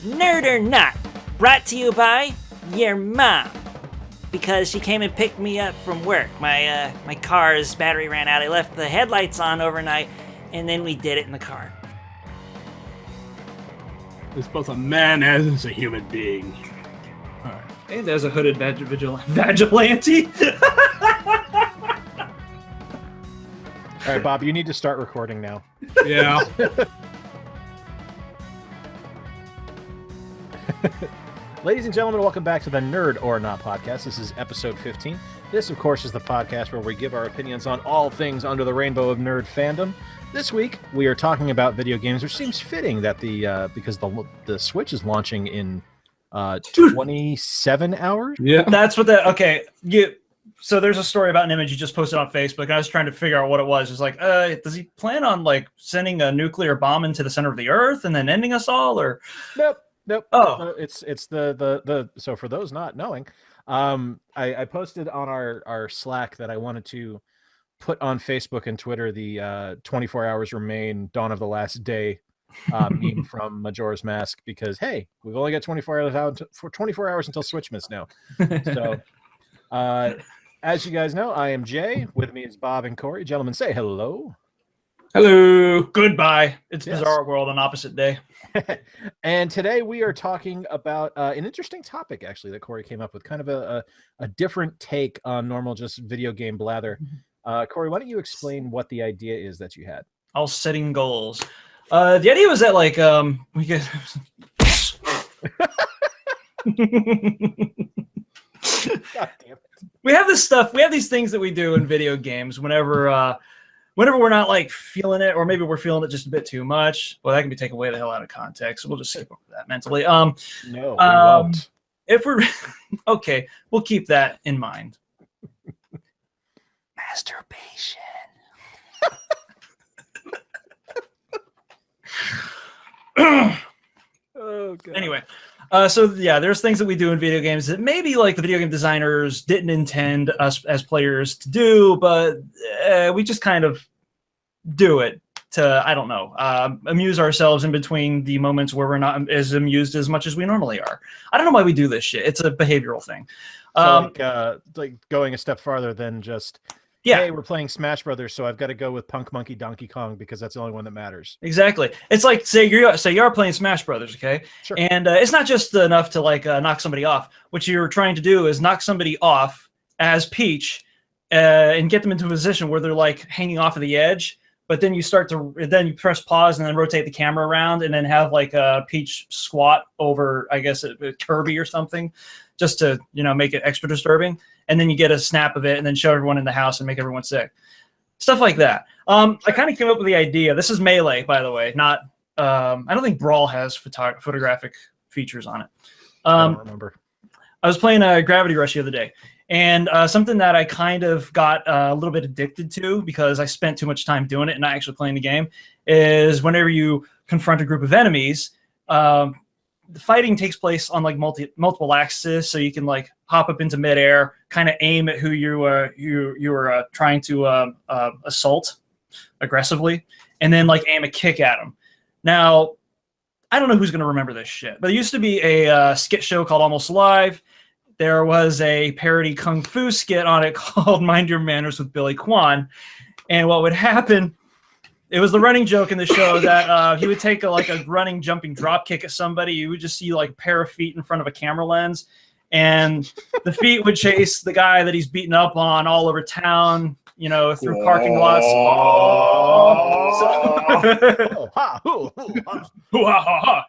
Nerd or Not, brought to you by your mom. Because she came and picked me up from work. My car's battery ran out. I left the headlights on overnight, and then we did it in the car. It's both a man and it's a human being. All right. Hey, there's a hooded vigilante. All right, Bob, you need to start recording now. Yeah. Ladies and gentlemen, welcome back to the Nerd or Not podcast. This is episode 15. This, of course, is the podcast where we give our opinions on all things under the rainbow of nerd fandom. This week, we are talking about video games, which seems fitting that because the Switch is launching in 27 hours. Yeah. That's what okay. So there's a story about an image you just posted on Facebook, and I was trying to figure out what it was. It's like, does he plan on like sending a nuclear bomb into the center of the earth and then ending us all, or? Nope. Oh, it's the so for those not knowing, I posted on our Slack that I wanted to put on Facebook and Twitter the 24 hours remain Dawn of the Last Day meme from Majora's Mask, because hey, we've only got 24 hours out for 24 hours until Switchmas now. So as you guys know, I am Jay. With me is Bob and Corey. Gentlemen, say hello. Hello. goodbye. It's Yes. Bizarre World on opposite day. And today we are talking about an interesting topic, actually, that Corey came up with, kind of a different take on normal just video game blather. Corey, why don't you explain what the idea is that you had? All setting goals. The idea was that like we could. God damn it. We have this stuff. We have these things that we do in video games whenever we're not like feeling it, or maybe we're feeling it just a bit too much. Well, that can be taken way the hell out of context. So we'll just skip over that mentally. No, we won't. If we're okay, we'll keep that in mind. Masturbation. Oh, God. Anyway, so yeah, there's things that we do in video games that maybe like the video game designers didn't intend us as players to do, but we just kind of do it to, I don't know, amuse ourselves in between the moments where we're not as amused as much as we normally are. I don't know why we do this shit. It's a behavioral thing. So like going a step farther than just, Yeah. hey, we're playing Smash Brothers, so I've got to go with Punk Monkey Donkey Kong because that's the only one that matters. Exactly. It's like say you're playing Smash Brothers, okay? Sure. And it's not just enough to like knock somebody off. What you're trying to do is knock somebody off as Peach and get them into a position where they're like hanging off of the edge. But then you you press pause and then rotate the camera around and then have like Peach squat over, I guess, Kirby or something, just to make it extra disturbing. And then you get a snap of it and then show everyone in the house and make everyone sick. Stuff like that. I kind of came up with the idea. This is Melee, by the way. Not. I don't think Brawl has photographic features on it. I don't remember. I was playing Gravity Rush the other day. And something that I kind of got a little bit addicted to because I spent too much time doing it and not actually playing the game is whenever you confront a group of enemies, the fighting takes place on like multiple axes, so you can like hop up into midair, kind of aim at who you were trying to assault aggressively, and then like aim a kick at them. Now, I don't know who's going to remember this shit, but there used to be a skit show called Almost Live. There was a parody kung fu skit on it called Mind Your Manners with Billy Kwan, and what would happen? It was the running joke in the show that he would take a running, jumping drop kick at somebody. You would just see like a pair of feet in front of a camera lens, and the feet would chase the guy that he's beaten up on all over town, through parking lots.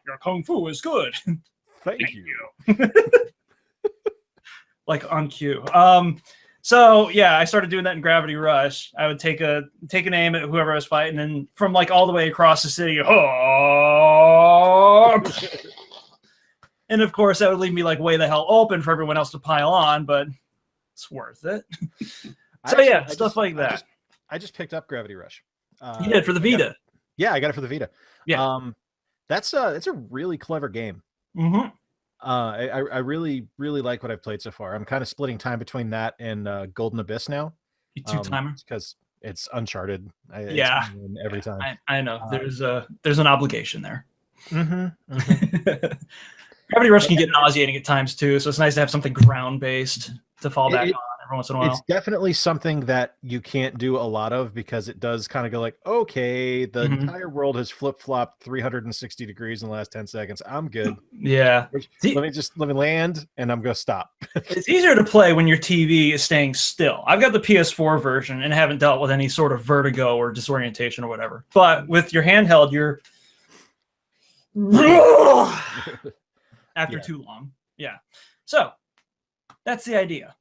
Your kung fu is good. Thank you. Like on cue. So yeah, I started doing that in Gravity Rush. I would take an aim at whoever I was fighting, and from like all the way across the city, and of course that would leave me like way the hell open for everyone else to pile on, but it's worth it. Stuff like that. I just picked up Gravity Rush. You did for the Vita. I got it for the Vita. Yeah. It's a really clever game. Mm-hmm. I really like what I've played so far. I'm kind of splitting time between that and Golden Abyss now. You two-timer? Because it's Uncharted. Yeah. Every time. I know. There's an obligation there. Mm-hmm. Mm-hmm. Gravity Rush can get nauseating at times too, so it's nice to have something ground-based to fall back on every once in a while. It's definitely something that you can't do a lot of because it does kind of go like, okay, the entire world has flip-flopped 360 degrees in the last 10 seconds. I'm good. Yeah. Let me land and I'm going to stop. It's easier to play when your TV is staying still. I've got the PS4 version and haven't dealt with any sort of vertigo or disorientation or whatever. But with your handheld, you're after too long. Yeah. So that's the idea.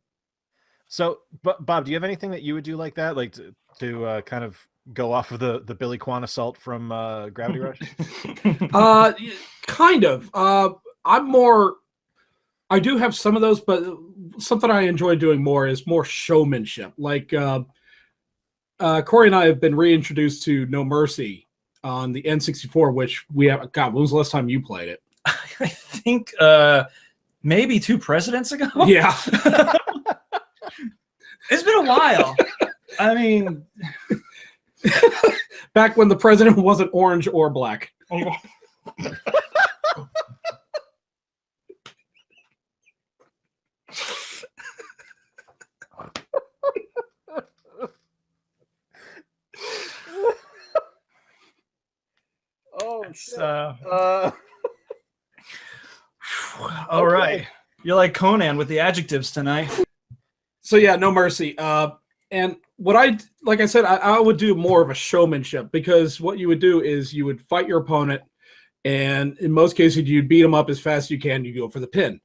So, Bob, do you have anything that you would do like that, like to kind of go off of the Billy Kwan assault from Gravity Rush? Kind of. I do have some of those, but something I enjoy doing more is more showmanship. Like Corey and I have been reintroduced to No Mercy on the N64, which we have. God, when was the last time you played it? I think maybe 2 presidents ago. Yeah. It's been a while. I mean, back when the president wasn't orange or black. Oh, all right. You're like Conan with the adjectives tonight. So yeah, No Mercy. And what like I said, I would do more of a showmanship, because what you would do is you would fight your opponent, and in most cases you'd beat them up as fast as you can. You go for the pin.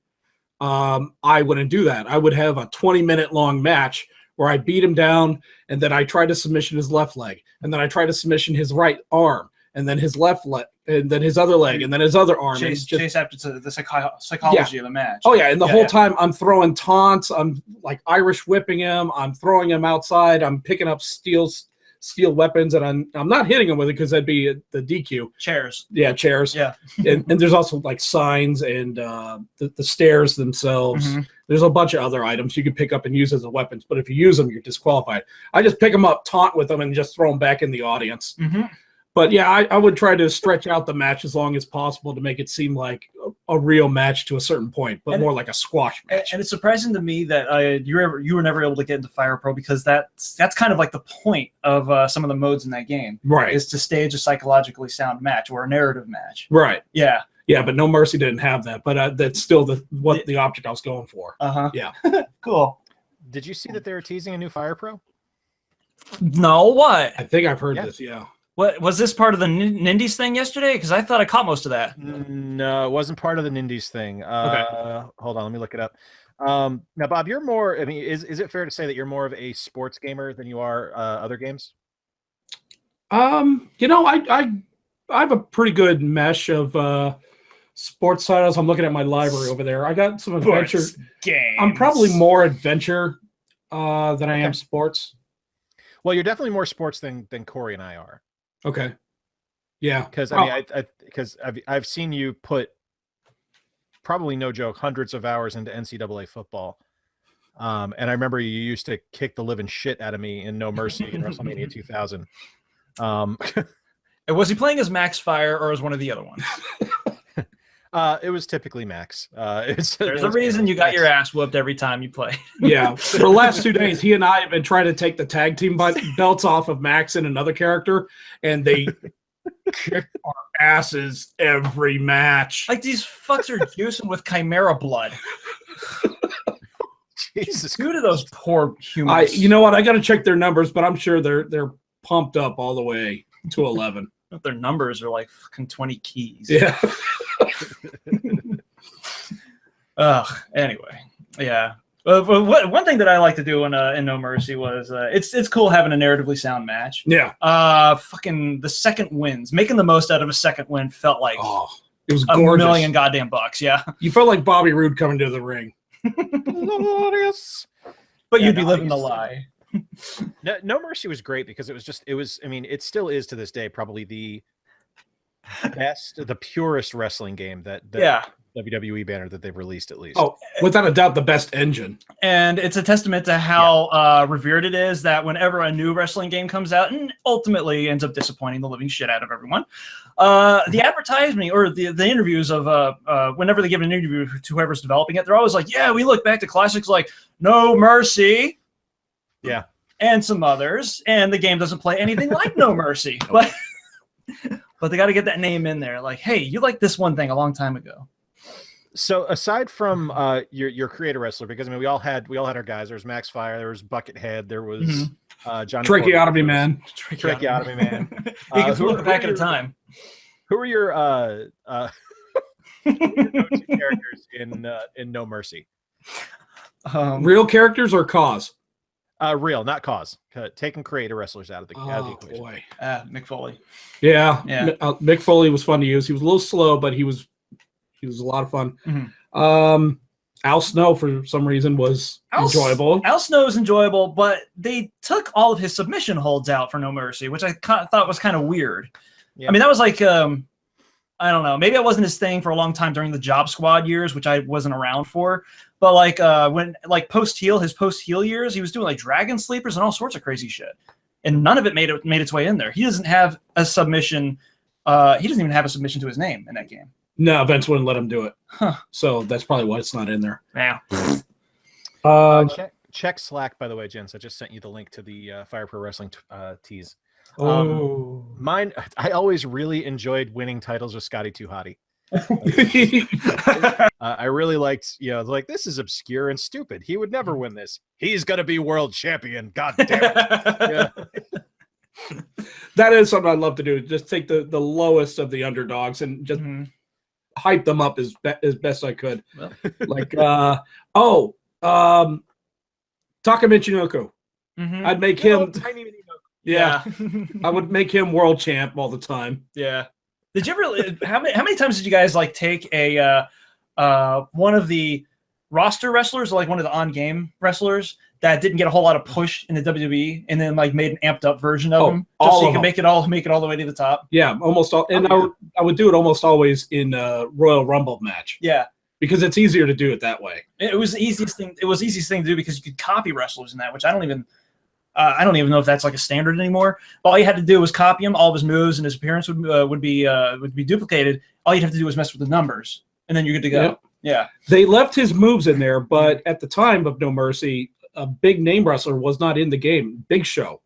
I wouldn't do that. I would have a 20-minute long match where I beat him down, and then I try to submission his left leg, and then I try to submission his right arm, and then his left leg, and then his other leg, and then his other arm. Chase after the psychology of the match. Oh yeah, and the whole time I'm throwing taunts. I'm like Irish whipping him. I'm throwing him outside. I'm picking up steel weapons, and I'm not hitting him with it because that'd be the DQ. Chairs. Yeah, chairs. Yeah. and there's also like signs and the stairs themselves. Mm-hmm. There's a bunch of other items you can pick up and use as weapons, but if you use them, you're disqualified. I just pick them up, taunt with them, and just throw them back in the audience. Mm-hmm. But yeah, I would try to stretch out the match as long as possible to make it seem like a real match to a certain point, but more like a squash match. And it's surprising to me that you were never able to get into Fire Pro, because that's kind of like the point of some of the modes in that game, right? Is to stage a psychologically sound match or a narrative match, right? Yeah, yeah. But No Mercy didn't have that, but that's still the object I was going for. Yeah. Cool. Did you see that they were teasing a new Fire Pro? No, what? I think I've heard this. Yeah. What was this part of the Nindies thing yesterday? Because I thought I caught most of that. No, it wasn't part of the Nindies thing. Okay. Hold on, let me look it up. Now, Bob, you're more. I mean, is it fair to say that you're more of a sports gamer than you are other games? You know, I have a pretty good mesh of sports titles. I'm looking at my library over there. I got some adventure games. I'm probably more adventure than I am sports. Well, you're definitely more sports than Corey and I are. Okay. Yeah. Because I mean, I've seen you put, probably no joke, hundreds of hours into NCAA football. And I remember you used to kick the living shit out of me in No Mercy in WrestleMania 2000. Was he playing as Max Fire or as one of the other ones? It was typically Max. There's a reason you got your ass whooped every time you play. Yeah. For the last 2 days, he and I have been trying to take the tag team belts off of Max and another character, and they kick our asses every match. Like, these fucks are juicing with Chimera blood. Jesus, due to those poor humans. You know what? I got to check their numbers, but I'm sure they're pumped up all the way to 11. Their numbers are like fucking 20 keys. Yeah. Anyway, yeah. One thing that I like to do in No Mercy was it's cool having a narratively sound match. Yeah. Fucking the second wins, making the most out of a second win felt like it was gorgeous. $1 million goddamn bucks. Yeah. You felt like Bobby Roode coming to the ring. Glorious. But you'd be living the lie. No Mercy was great because I mean, it still is to this day probably the best, the purest wrestling game that WWE banner that they've released at least. Oh, without a doubt, the best engine. And it's a testament to how revered it is that whenever a new wrestling game comes out and ultimately ends up disappointing the living shit out of everyone, the advertising or the interviews of whenever they give an interview to whoever's developing it, they're always like, yeah, we look back to classics like No Mercy. Yeah. And some others. And the game doesn't play anything like No Mercy. But they got to get that name in there. Like, hey, you liked this one thing a long time ago. So aside from your creator wrestler, because I mean we all had our guys. There was Max Fire, there was Buckethead, there was Johnny Tracheotomy Man. Tracheotomy Man. You can look back at a time. Who are your go-to characters in No Mercy? Real characters or cause? Real, not cause. Taking creator wrestlers out of the equation. Boy. Mick Foley. Yeah. Yeah. Mick Foley was fun to use. He was a little slow, but he was a lot of fun. Mm-hmm. Al Snow, for some reason, was enjoyable. Al Snow is enjoyable, but they took all of his submission holds out for No Mercy, which I thought was kind of weird. Yeah. I mean, that was like, I don't know. Maybe that wasn't his thing for a long time during the Job Squad years, which I wasn't around for. But like when like his post heel years, he was doing like Dragon Sleepers and all sorts of crazy shit, and none of it made its way in there. He doesn't have a submission. He doesn't even have a submission to his name in that game. No, Vince wouldn't let him do it. Huh. So that's probably why it's not in there. Yeah. Check Slack, by the way, Jens. I just sent you the link to the Fire Pro Wrestling tease. Mine, I always really enjoyed winning titles with Scotty Too Hottie. I really liked, like, this is obscure and stupid. He would never win this. He's going to be world champion. God damn it. Yeah. That is something I'd love to do. Just take the lowest of the underdogs and just hype them up as best I could. Well. Like, Taka Michinoku. I'd make him tiny Michinoku. Yeah. I would make him world champ all the time. Yeah. Did you ever? How many times did you guys like take a one of the roster wrestlers, or like one of the on-game wrestlers that didn't get a whole lot of push in the WWE, and then like made an amped up version of them, just so you can make it all the way to the top? Yeah, almost all. And I would do it almost always in a Royal Rumble match. Yeah, because it's easier to do it that way. It was the easiest thing. It was the easiest thing to do because you could copy wrestlers in that, which I don't even know if that's like a standard anymore. But all you had to do was copy him. All of his moves and his appearance would be duplicated. All you'd have to do was mess with the numbers, and then you're good to go. Yep. Yeah. They left his moves in there, but at the time of No Mercy, a big name wrestler was not in the game. Big Show.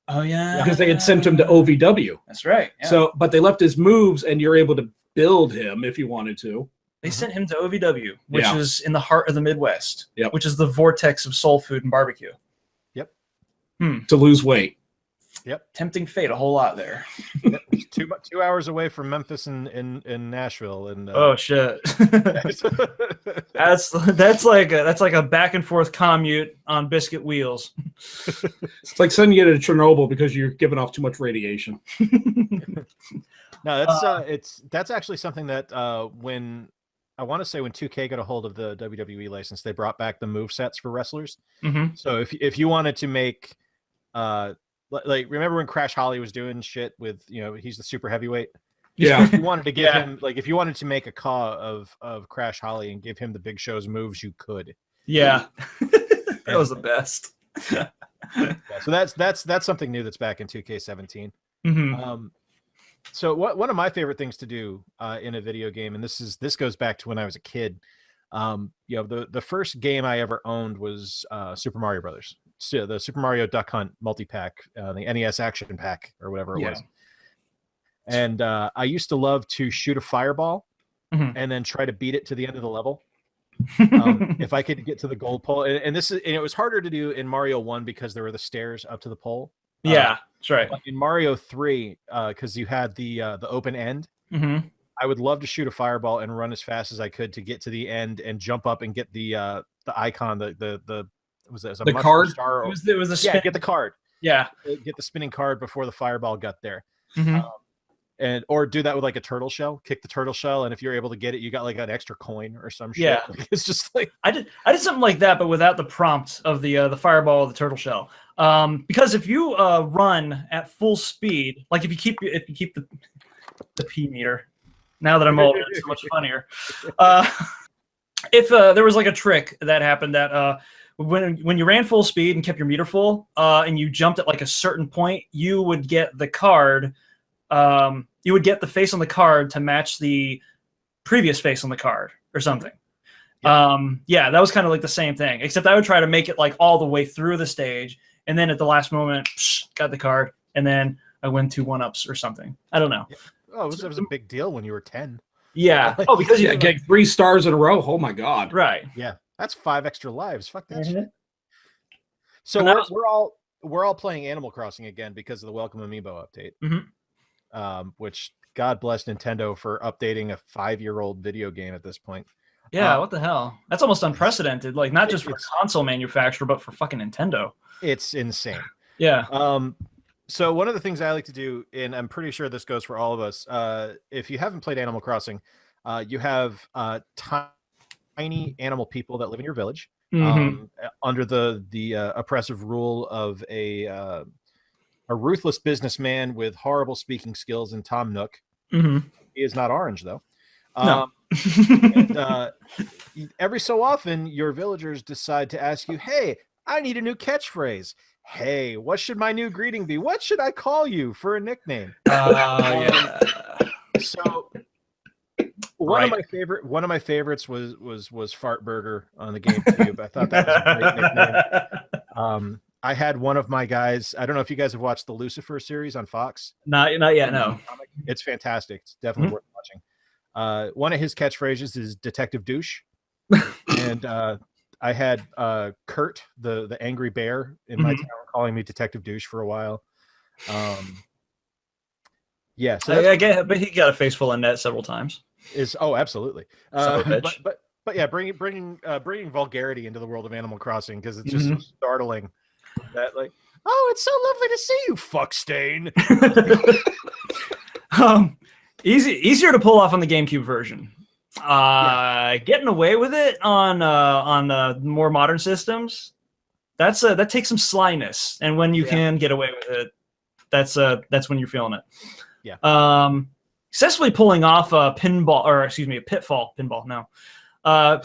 Oh yeah. Because they had sent him to OVW. That's right. Yeah. So, but they left his moves, and you're able to build him if you wanted to. They sent him to OVW, which is in the heart of the Midwest. Which is the vortex of soul food and barbecue. To lose weight. Yep. Tempting fate a whole lot there. 2 hours away from Memphis and Nashville. And oh shit. that's like a back and forth commute on biscuit wheels. It's like sending you to Chernobyl because you're giving off too much radiation. No, that's actually something that when I want to say when 2K got a hold of the WWE license, they brought back the move sets for wrestlers. So if you wanted to make like, remember when Crash Holly was doing shit with, he's the super heavyweight. Yeah. If you wanted to give him, like, if you wanted to make a caw of Crash Holly and give him the Big Show's moves, you could. Yeah. That was the best. Yeah, so that's something new that's back in 2K17. So one of my favorite things to do in a video game, and this goes back to when I was a kid. The first game I ever owned was Super Mario Brothers. So the Super Mario Duck Hunt multi-pack, the NES Action Pack or whatever it was. And I used to love to shoot a fireball and then try to beat it to the end of the level. If I could get to the gold pole, and it was harder to do in Mario 1 because there were the stairs up to the pole. Yeah, that's right. In Mario 3, because you had the open end, I would love to shoot a fireball and run as fast as I could to get to the end and jump up and get the icon, was it a card? Star? It was the spin. Get the card. Yeah, get the spinning card before the fireball got there. Or do that with like a turtle shell. Kick the turtle shell, and if you're able to get it, you got like an extra coin or some shit. Yeah, it's just like I did something like that, but without the prompt of the fireball or the turtle shell. Because if you run at full speed, like if you keep the P meter, Now that I'm older, it's so much funnier. If there was like a trick that happened that when you ran full speed and kept your meter full, and you jumped at like a certain point, you would get the card. You would get the face on the card to match the previous face on the card or something. Yeah, that was kind of like the same thing, except I would try to make it like all the way through the stage, and then at the last moment, got the card, and then I win 2 1-ups or something. I don't know. Yeah. Oh, it was a big deal when you were 10. Yeah. Oh, because you get 3 stars in a row. Oh my god. Right. Yeah, that's 5 extra lives. Fuck that Mhm. shit. So we're all playing Animal Crossing again because of the Welcome Amiibo update. Which God bless Nintendo for updating a 5-year-old video game at this point. Yeah, what the hell? That's almost unprecedented. Like, not just for a console manufacturer, but for fucking Nintendo. It's insane. Yeah. So one of the things I like to do, and I'm pretty sure this goes for all of us, if you haven't played Animal Crossing, you have tiny animal people that live in your village under the oppressive rule of a ruthless businessman with horrible speaking skills in Tom Nook. He is not orange, though. No. And, every so often, your villagers decide to ask you, hey, I need a new catchphrase. Hey, what should my new greeting be? What should I call you for a nickname? Yeah. So one of my favorites was Fart Burger on the GameCube. I thought that was a great nickname. I had one of my guys. I don't know if you guys have watched the Lucifer series on Fox. Not yet. No. It's fantastic. It's definitely worth watching. One of his catchphrases is Detective Douche, and I had Kurt, the angry bear in my town, calling me Detective Douche for a while. Yeah, so I get it, but he got a face full of net several times. Absolutely. But yeah, bringing vulgarity into the world of Animal Crossing, because it's just so startling that, like, oh, it's so lovely to see you, fuck stain. Easier to pull off on the GameCube version. Getting away with it on more modern systems, that takes some slyness, and when you can get away with it, that's when you're feeling it. Yeah. Successfully pulling off a pitfall pinball. No.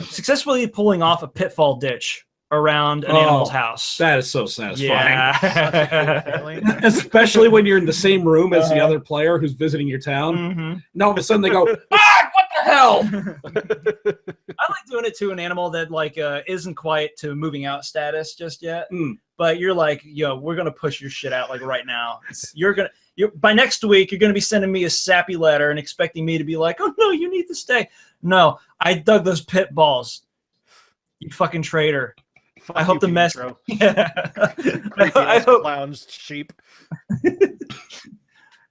Successfully pulling off a pitfall ditch around an animal's house. That is so satisfying. Yeah. Especially when you're in the same room as the other player who's visiting your town. And all of a sudden they go, what the hell? I like doing it to an animal that like isn't quite to moving out status just yet. But you're like, yo, we're gonna push your shit out like right now. By next week, you're gonna be sending me a sappy letter and expecting me to be like, oh no, you need to stay. No, I dug those pit balls. You fucking traitor. Fuck I hope the mess. Yeah. I hope clowns sheep.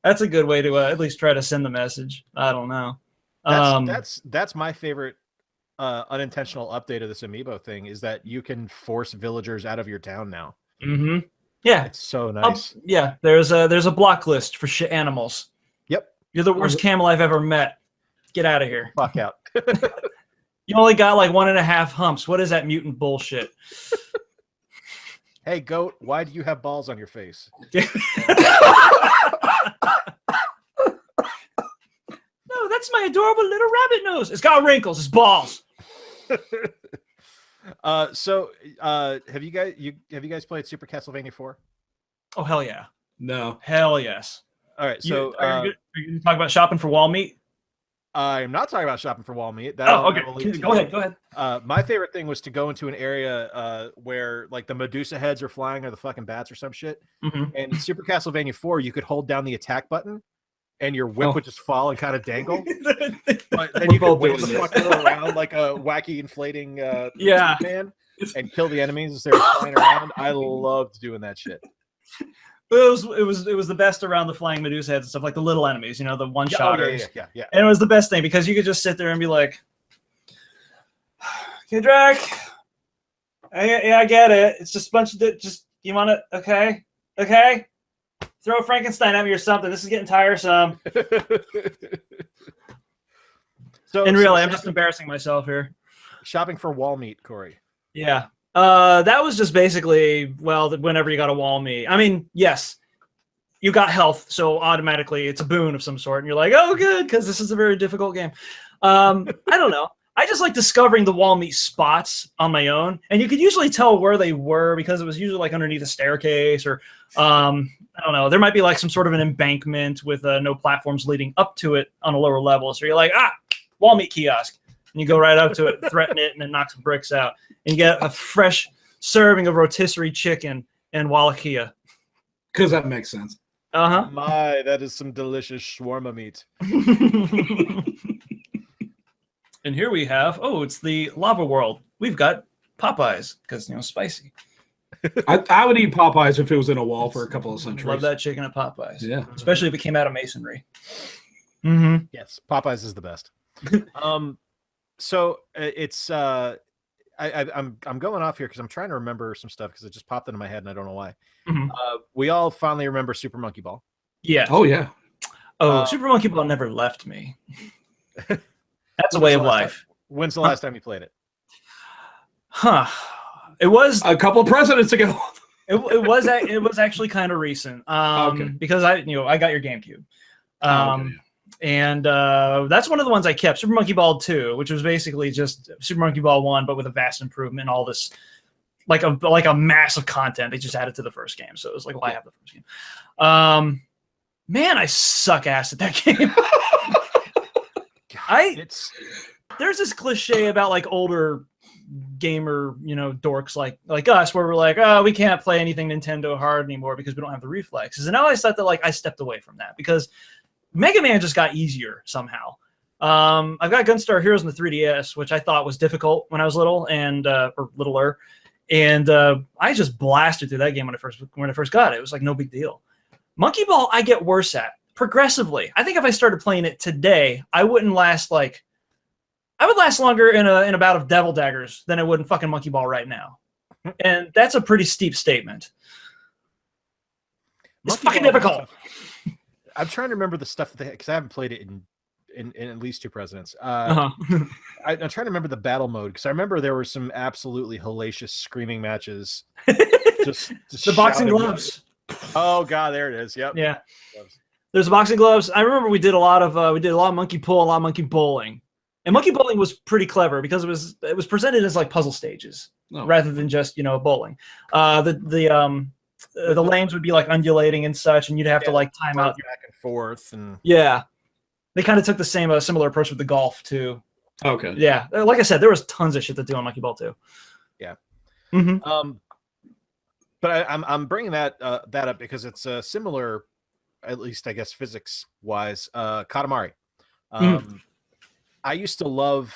That's a good way to at least try to send the message. I don't know. That's my favorite unintentional update of this amiibo thing, is that you can force villagers out of your town now. Yeah, it's so nice. Yeah, there's a block list for shit animals. Yep, you're the worst camel I've ever met. Get out of here. Fuck out. You only got like 1.5 humps. What is that mutant bullshit? Hey, goat, why do you have balls on your face? No, that's my adorable little rabbit nose. It's got wrinkles. It's balls. So have you guys played Super Castlevania 4? Oh, hell yeah. No. Hell yes. All right, so are you going to talk about shopping for wall meat? I'm not talking about shopping for wall meat. Okay. Go ahead. My favorite thing was to go into an area where like the Medusa heads are flying, or the fucking bats or some shit. And in Super Castlevania 4, you could hold down the attack button and your whip would just fall and kind of dangle. But then you could whip the fuck around like a wacky inflating man and kill the enemies as they're flying around. I loved doing that shit. It was the best around the flying Medusa heads and stuff, like the little enemies, you know, the one-shotters. Yeah. And it was the best thing because you could just sit there and be like, okay, Drac, I get it. It's just a bunch of you want it? Okay. Throw Frankenstein at me or something. This is getting tiresome. I'm just embarrassing myself here. Shopping for wall meat, Corey. Yeah. That was just basically, whenever you got a wall meat. I mean, yes, you got health, so automatically it's a boon of some sort, and you're like, oh, good, because this is a very difficult game. I don't know. I just like discovering the wall meat spots on my own, and you could usually tell where they were because it was usually like underneath a staircase, or I don't know. There might be like some sort of an embankment with no platforms leading up to it on a lower level. So you're like, wall meat kiosk, and you go right up to it, threaten it, and then knock some bricks out, and you get a fresh serving of rotisserie chicken and Wallachia. Because that makes sense. My, that is some delicious shawarma meat. And here we have, it's the lava world. We've got Popeyes because, spicy. I would eat Popeyes if it was in a wall for a couple of centuries. Love that chicken at Popeyes. Yeah. Especially if it came out of masonry. Yes, Popeyes is the best. So it's I'm going off here because I'm trying to remember some stuff because it just popped into my head and I don't know why. We all finally remember Super Monkey Ball. Yeah. Oh yeah. Super Monkey Ball never left me. That's a way of life. When's the last time you played it? It was a couple presidents ago. it was actually kind of recent. Because I got your GameCube. And that's one of the ones I kept, Super Monkey Ball 2, which was basically just Super Monkey Ball 1, but with a vast improvement, all this like a massive content they just added to the first game. So it was like, why have the first game? Man, I suck ass at that game. There's this cliche about like older gamer, dorks like us, where we're like, oh, we can't play anything Nintendo hard anymore because we don't have the reflexes. And I always thought that like I stepped away from that because Mega Man just got easier somehow. I've got Gunstar Heroes in the 3DS, which I thought was difficult when I was little or littler, and I just blasted through that game when I first got it. It was like no big deal. Monkey Ball, I get worse at progressively. I think if I started playing it today, I would last longer in a bout of Devil Daggers than I would in fucking Monkey Ball right now, and that's a pretty steep statement. It's fucking difficult. I'm trying to remember the stuff because I haven't played it in at least two presidents. I'm trying to remember the battle mode because I remember there were some absolutely hellacious screaming matches. just the boxing gloves. Oh god, there it is. Yep. Yeah. There's boxing gloves. I remember we did a lot of monkey pull, a lot of monkey bowling, and monkey bowling was pretty clever because it was presented as like puzzle stages rather than just bowling. The lanes would be like undulating and such, and you'd have to like time out back and forth. And they kind of took the similar approach with the golf too. Okay. Yeah, like I said, there was tons of shit to do on Monkey Ball too. Yeah. But I'm bringing that up because it's similar, at least I guess physics wise. Katamari. I used to love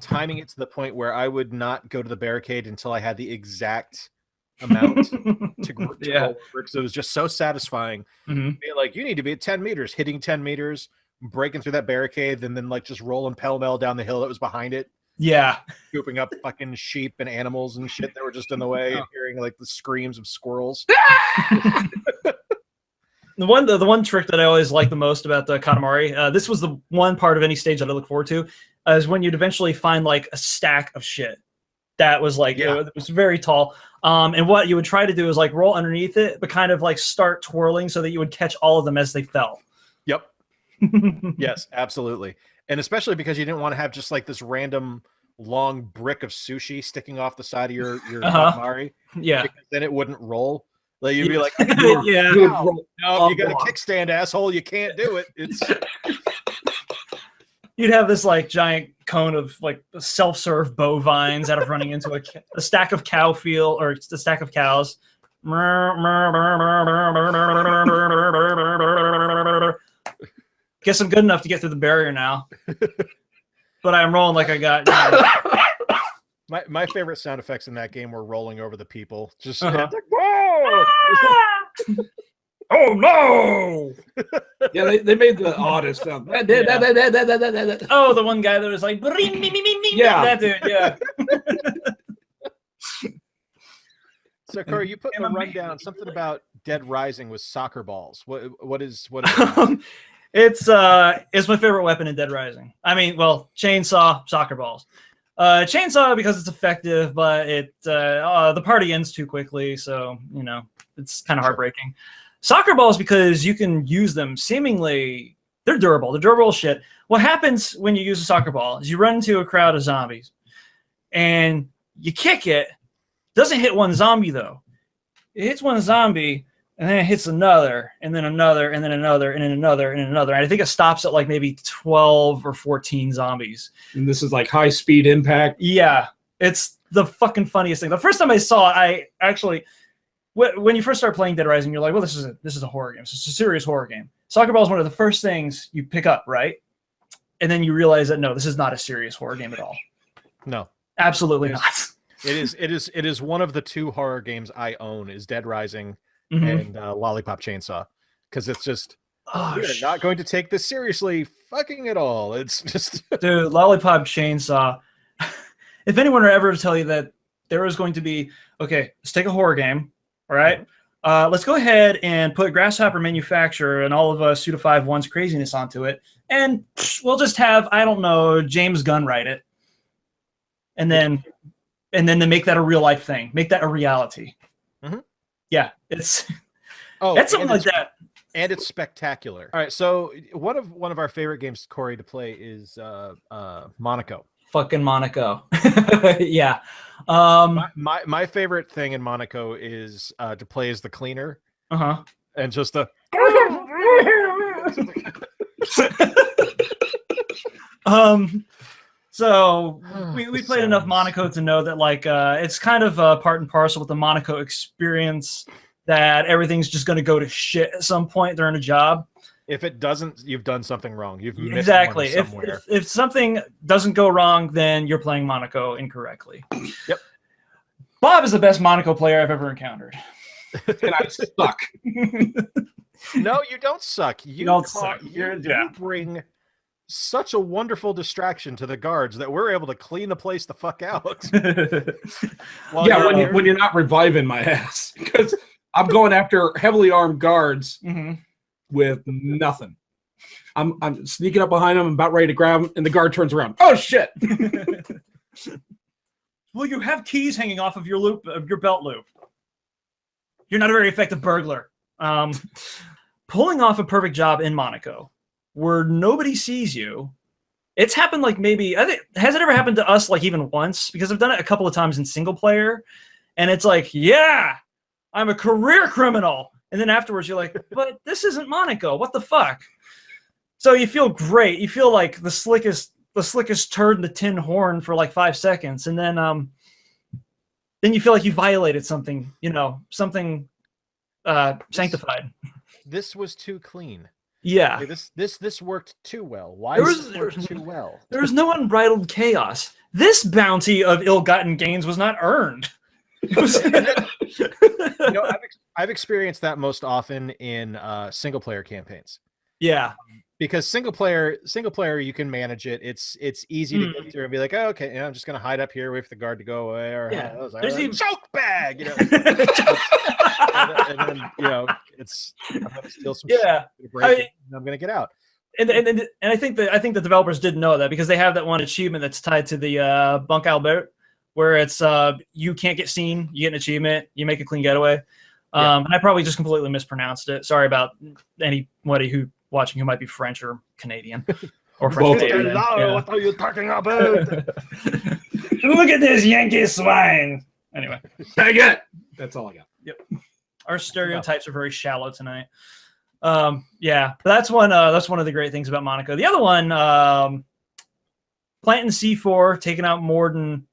timing it to the point where I would not go to the barricade until I had the exact amount to roll over, because it was just so satisfying. Being like, you need to be at 10 meters, hitting 10 meters, breaking through that barricade, and then like just rolling pell-mell down the hill that was behind it. Yeah. Scooping up fucking sheep and animals and shit that were just in the way, and hearing like the screams of squirrels. The one trick that I always like the most about the Katamari, this was the one part of any stage that I look forward to, is when you'd eventually find like a stack of shit that was like, it was very tall. And what you would try to do is like roll underneath it, but kind of like start twirling so that you would catch all of them as they fell. Yep. Yes, absolutely. And especially because you didn't want to have just like this random long brick of sushi sticking off the side of your Katamari. Yeah. Because then it wouldn't roll. Like you'd be like, yeah. No, you got a kickstand, asshole. You can't do it. It's You'd have this like giant cone of like self-serve bovines out of running into a stack of cow field or a stack of cows. Guess I'm good enough to get through the barrier now. But I'm rolling like I got. My favorite sound effects in that game were rolling over the people. Just like, whoa! Oh no! Yeah, they made the oddest sound. Oh, the one guy that was like, that dude, yeah. So, Corey, you put in the rundown something about Dead Rising with soccer balls. What is it? It's my favorite weapon in Dead Rising. I mean, well, chainsaw, soccer balls. Chainsaw because it's effective, but the party ends too quickly, so it's kind of heartbreaking. Soccer balls, because you can use them seemingly, they're durable. They're durable as shit. What happens when you use a soccer ball is you run into a crowd of zombies and you kick it. Doesn't hit one zombie, though. It hits one zombie, and then it hits another, and then another, and then another, and then another, and then another. And I think it stops at like maybe 12 or 14 zombies. And this is like high speed impact. Yeah, it's the fucking funniest thing. The first time I saw it, I actually, when you first start playing Dead Rising, you're like, well, this is a horror game. It's a serious horror game. Soccer ball is one of the first things you pick up, right? And then you realize that, no, this is not a serious horror game at all. No. Absolutely not. It is one of the 2 horror games I own is Dead Rising and Lollipop Chainsaw, because it's just we're not going to take this seriously fucking at all. It's just dude, Lollipop Chainsaw. If anyone were ever to tell you that there is going to be, okay, let's take a horror game, all right? Let's go ahead and put Grasshopper Manufacturer and all of Suda 5-1's craziness onto it, and we'll just have, I don't know, James Gunn write it, and then to make that a real life thing, make that a reality. Yeah, it's something like that, and it's spectacular. All right, so one of our favorite games, Corey, to play is Monaco. Fucking Monaco. Yeah. My favorite thing in Monaco is to play as the cleaner. And just the so we played enough Monaco to know that like it's kind of part and parcel with the Monaco experience that everything's just going to go to shit at some point during a job. If it doesn't, you've done something wrong. You've missed exactly. one somewhere. If something doesn't go wrong, then you're playing Monaco incorrectly. Yep. Bob is the best Monaco player I've ever encountered. And I suck. No, you don't suck. You don't suck. You bring such a wonderful distraction to the guards that we're able to clean the place the fuck out. When you're not reviving my ass, because I'm going after heavily armed guards with nothing. I'm sneaking up behind them, I'm about ready to grab them, and the guard turns around. Oh shit! Well, you have keys hanging off of your belt loop. You're not a very effective burglar. Pulling off a perfect job in Monaco, where nobody sees you. It's happened like maybe, I think, has it ever happened to us like even once? Because I've done it a couple of times in single player, and it's like, yeah, I'm a career criminal. And then afterwards you're like, but this isn't Monaco. What the fuck? So you feel great. You feel like the slickest turd in the tin horn for like 5 seconds. And then you feel like you violated something, something sanctified. This was too clean. Yeah. Okay, this worked too well. Why does it work too well? There was no unbridled chaos. This bounty of ill-gotten gains was not earned. I've experienced that most often in single player campaigns. Yeah. Because single player you can manage it. It's easy to get through and be like, oh, okay, I'm just gonna hide up here, wait for the guard to go away, or there's even choke bag, and then it's I'm gonna steal some shit, and I'm gonna get out. And I think the developers did know that, because they have that one achievement that's tied to the Bunk Albert, where it's you can't get seen, you get an achievement, you make a clean getaway. And I probably just completely mispronounced it. Sorry about anybody who watching who might be French or Canadian or French. What are you talking about? Look at this Yankee swine. Anyway, Dang it! That's all I got. Yep. Our stereotypes are very shallow tonight. Yeah, but that's one of the great things about Monaco. The other one, planting C4, taking out more than,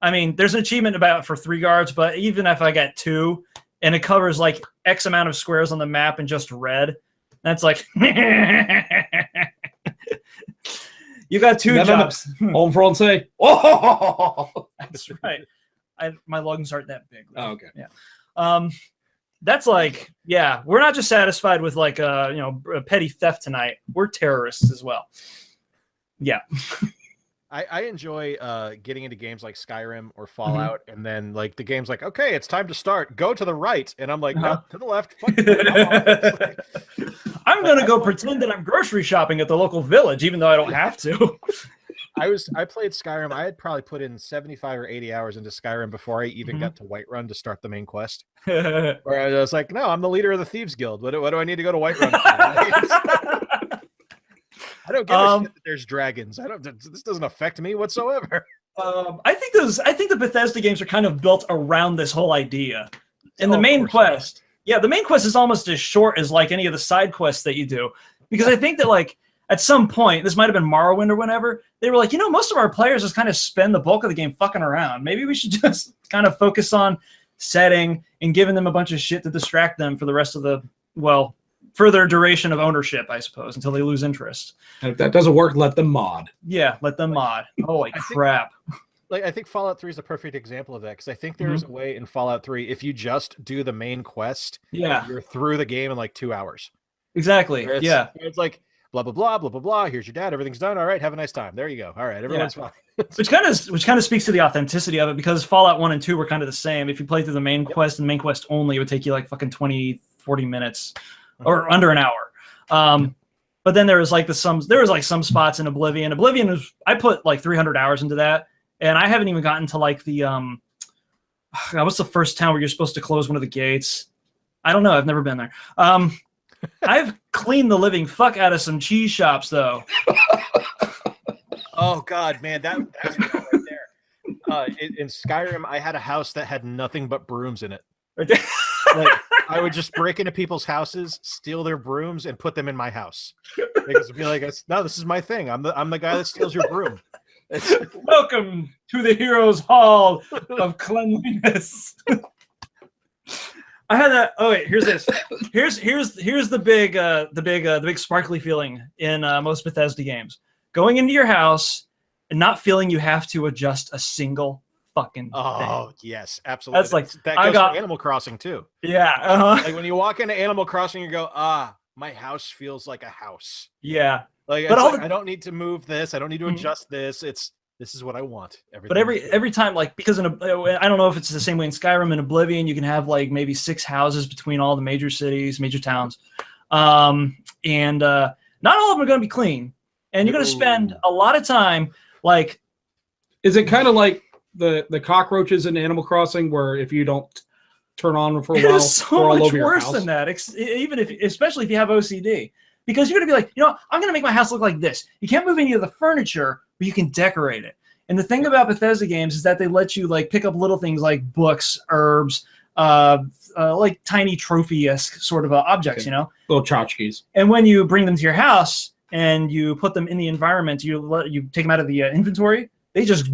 I mean, there's an achievement for 3 guards, but even if I got 2 and it covers like X amount of squares on the map in just red, that's like, you got 2 jobs. En français. Oh, that's right. My lungs aren't that big. Right? Oh, okay. Yeah. That's like, yeah, we're not just satisfied with like a petty theft tonight. We're terrorists as well. Yeah. I enjoy getting into games like Skyrim or Fallout, and then like the game's like, okay, it's time to start. Go to the right, and I'm like, no, to the left. I'm gonna go pretend that I'm grocery shopping at the local village, even though I don't have to. I played Skyrim. I had probably put in 75 or 80 hours into Skyrim before I even got to Whiterun to start the main quest. Where I was like, no, I'm the leader of the Thieves Guild. What do I need to go to Whiterun for? I don't give a shit that there's dragons. This doesn't affect me whatsoever. I think the Bethesda games are kind of built around this whole idea. And the main quest, the main quest is almost as short as like any of the side quests that you do. Because I think that like at some point, this might have been Morrowind or whenever, they were like, most of our players just kind of spend the bulk of the game fucking around. Maybe we should just kind of focus on setting and giving them a bunch of shit to distract them for the rest of the, further duration of ownership, I suppose, until they lose interest. And if that doesn't work, let them mod. Yeah, let them mod. Holy crap. I think Fallout 3 is a perfect example of that, because I think there is a way in Fallout 3, if you just do the main quest, you're through the game in like 2 hours. Exactly. It's like blah blah blah blah blah blah. Here's your dad. Everything's done. All right, have a nice time. There you go. All right, everyone's fine. which kind of speaks to the authenticity of it, because Fallout 1 and 2 were kind of the same. If you played through the main quest and main quest only, it would take you like fucking 20, 40 minutes or under an hour. But then there was like some spots in Oblivion. I put like 300 hours into that, and I haven't even gotten to like the what's the first town where you're supposed to close one of the gates? I don't know. I've never been there. I've cleaned the living fuck out of some cheese shops, though. Oh God, man, that's right there. In Skyrim, I had a house that had nothing but brooms in it. Like, I would just break into people's houses, steal their brooms, and put them in my house. Because it'd be like, no, this is my thing. I'm the guy that steals your broom. Welcome to the Heroes Hall of Cleanliness. I had that. Oh wait, here's this. Here's the big sparkly feeling in most Bethesda games. Going into your house and not feeling you have to adjust a single fucking thing. Oh yes, absolutely. That's like that goes for Animal Crossing too. Yeah. Like when you walk into Animal Crossing, you go, my house feels like a house. Yeah. Like, I don't need to move this. I don't need to adjust this. This is what I want. But every time, like, because I don't know if it's the same way in Skyrim and Oblivion, you can have like maybe 6 houses between all the major cities, major towns, and not all of them are going to be clean, and you're going to spend a lot of time. Like, is it kind of like the cockroaches in Animal Crossing, where if you don't turn on for a while, it is so much worse than that. Especially if you have OCD. Because you're going to be like, I'm going to make my house look like this. You can't move any of the furniture, but you can decorate it. And the thing about Bethesda games is that they let you like pick up little things like books, herbs, like tiny trophy-esque sort of objects, little tchotchkes. And when you bring them to your house and you put them in the environment, you take them out of the inventory, they just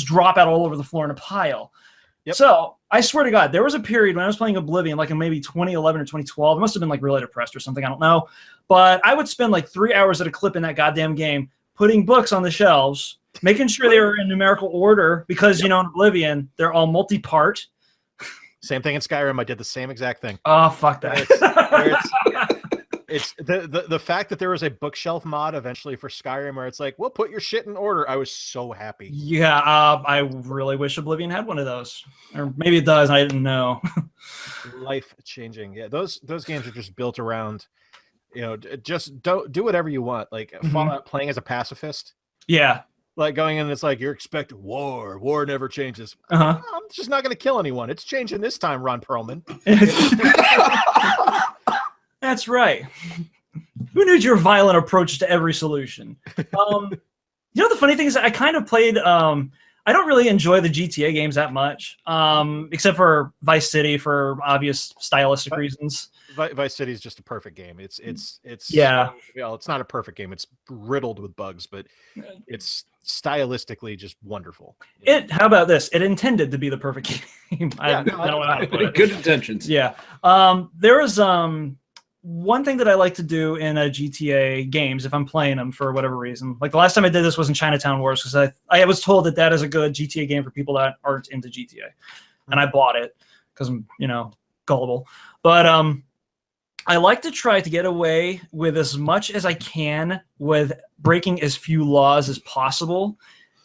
drop out all over the floor in a pile. Yep. So I swear to God, there was a period when I was playing Oblivion, like in maybe 2011 or 2012. I must have been like really depressed or something. I don't know. But I would spend like 3 hours at a clip in that goddamn game, putting books on the shelves, making sure they were in numerical order, because, in Oblivion, they're all multi-part. Same thing in Skyrim. I did the same exact thing. Oh, fuck that. It's the fact that there was a bookshelf mod eventually for Skyrim where it's like, well, put your shit in order. I was so happy. Yeah, I really wish Oblivion had one of those. Or maybe it does, and I didn't know. Life changing. Yeah, those games are just built around, just don't do whatever you want. Like Fallout, playing as a pacifist. Yeah. Like going in, it's like you're expecting war. War never changes. Uh-huh. I'm just not going to kill anyone. It's changing this time, Ron Perlman. That's right. Who knew your violent approach to every solution? The funny thing is, I kind of played. I don't really enjoy the GTA games that much, except for Vice City for obvious stylistic reasons. Vice City is just a perfect game. It's yeah. It's not a perfect game. It's riddled with bugs, but it's stylistically just wonderful. How about this? It intended to be the perfect game. I don't know how to put it. Good intentions. Yeah. There was one thing that I like to do in a GTA games if I'm playing them for whatever reason. Like the last time I did this was in Chinatown Wars, because I was told that is a good GTA game for people that aren't into GTA, and I bought it because I'm gullible. But I like to try to get away with as much as I can with breaking as few laws as possible.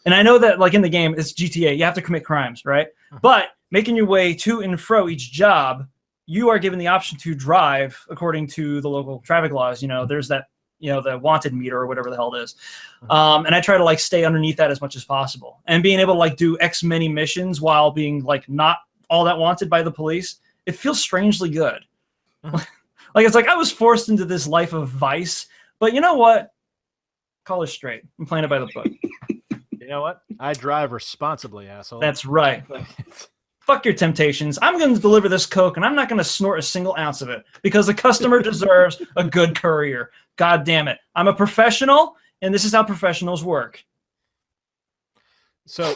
And I know that like in the game, it's GTA, you have to commit crimes, right? But making your way to and fro each job, you are given the option to drive according to the local traffic laws. There's that the wanted meter or whatever the hell it is. And I try to like stay underneath that as much as possible. And being able to like do X many missions while being like not all that wanted by the police, it feels strangely good. Like it's like I was forced into this life of vice, but you know what? Color straight. I'm playing it by the book. You know what? I drive responsibly, asshole. That's right. Fuck your temptations. I'm going to deliver this Coke, and I'm not going to snort a single ounce of it because the customer deserves a good courier. God damn it. I'm a professional, and this is how professionals work. So,